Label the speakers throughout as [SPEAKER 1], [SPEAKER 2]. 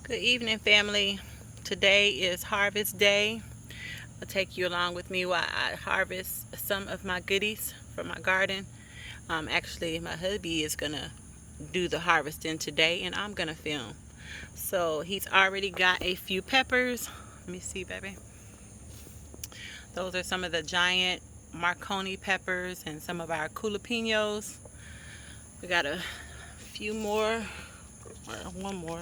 [SPEAKER 1] Good evening, family. Today is harvest day. I'll take you along with me while I harvest some of my goodies from my garden. Actually, my hubby is gonna do the harvesting today, and I'm gonna film. So he's already got a few peppers. Let me see, baby. Those are some of the giant Marconi peppers and some of our Coolapenos. We got a few more, or one more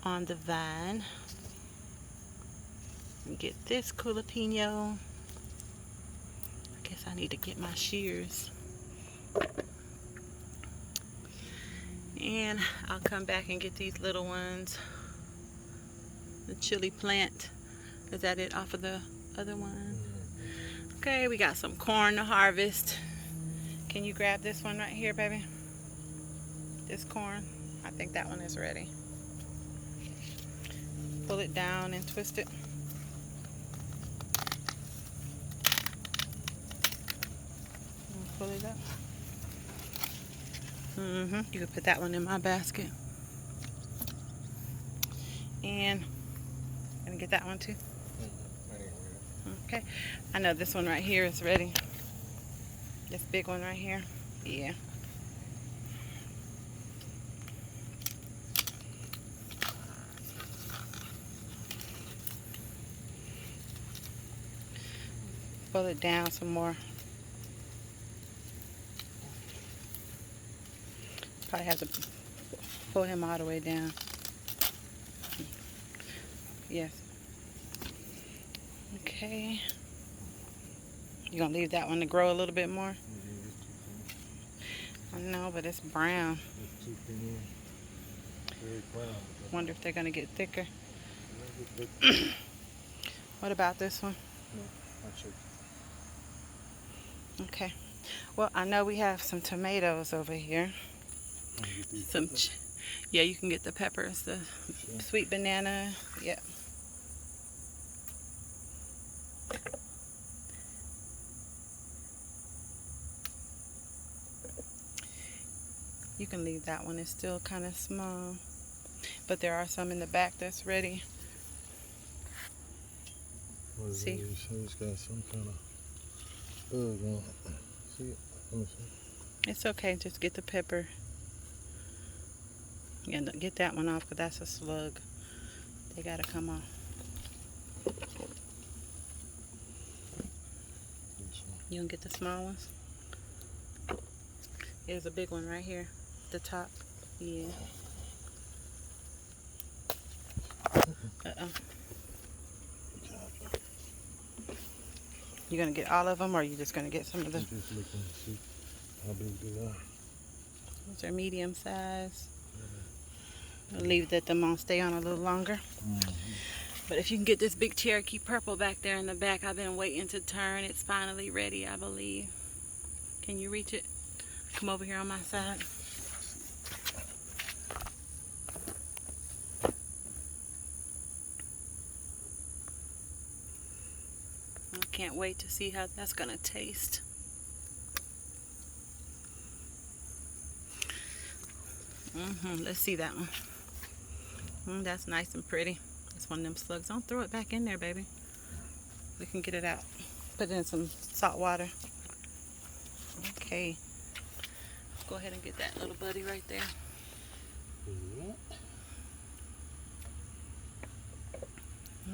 [SPEAKER 1] on the vine. Get this Coolapeno. I guess I need to get my shears. And I'll come back and get these little ones. The chili plant. Is that it off of the other one? Okay, we got some corn to harvest. Can you grab this one right here, baby? This corn. I think that one is ready. Pull it down and twist it. Pull it up. You can put that one in my basket. And gonna get that one too. Okay. I know this one right here is ready. This big one right here. Yeah. Pull it down some more. Probably have to pull him all the way down. Yes. Okay. You gonna leave that one to grow a little bit more? I know, but it's brown. Wonder if they're gonna get thicker. What about this one? Okay. Well, I know we have some tomatoes over here. Yeah, you can get the peppers, the sweet banana. Yep. You can leave that one. It's still kind of small, but there are some in the back that's ready. See?
[SPEAKER 2] It's got some kind of bug on it. See it? Let me see.
[SPEAKER 1] It's okay. Just get the pepper. Yeah, get that one off because that's a slug. They gotta come off. You can get the small ones. There's a big one right here, the top. Yeah. You gonna get all of them, or are you just gonna get some of them?
[SPEAKER 2] I'm just looking to see how big they are.
[SPEAKER 1] Those are medium size. I'll leave that them on stay on a little longer. But if you can get this big Cherokee purple back there in the back, I've been waiting to turn. It's finally ready, I believe. Can you reach it? Come over here on my side. I can't wait to see how that's gonna taste. Let's see that one. That's nice and pretty. It's one of them slugs. Don't throw it back in there, baby. We can get it out. Put it in some salt water. Okay. Go ahead and get that little buddy right there.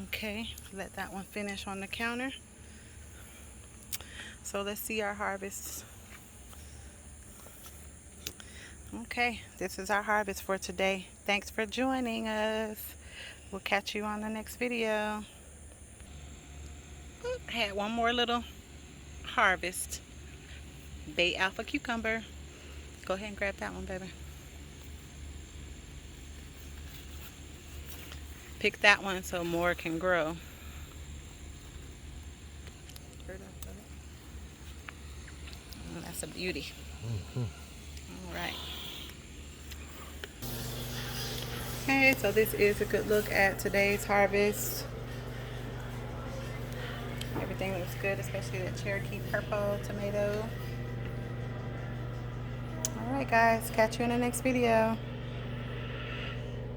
[SPEAKER 1] Okay. Let that one finish on the counter. So let's see our harvest. Okay, this is our harvest for today. Thanks for joining us. We'll catch you on the next video. I had one more little harvest. Bay alpha cucumber. Go ahead and grab that one, baby. Pick that one so more can grow. That's a beauty. All right. Okay, so this is a good look at today's harvest. Everything looks good, especially the Cherokee purple tomato. All right, guys, catch you in the next video.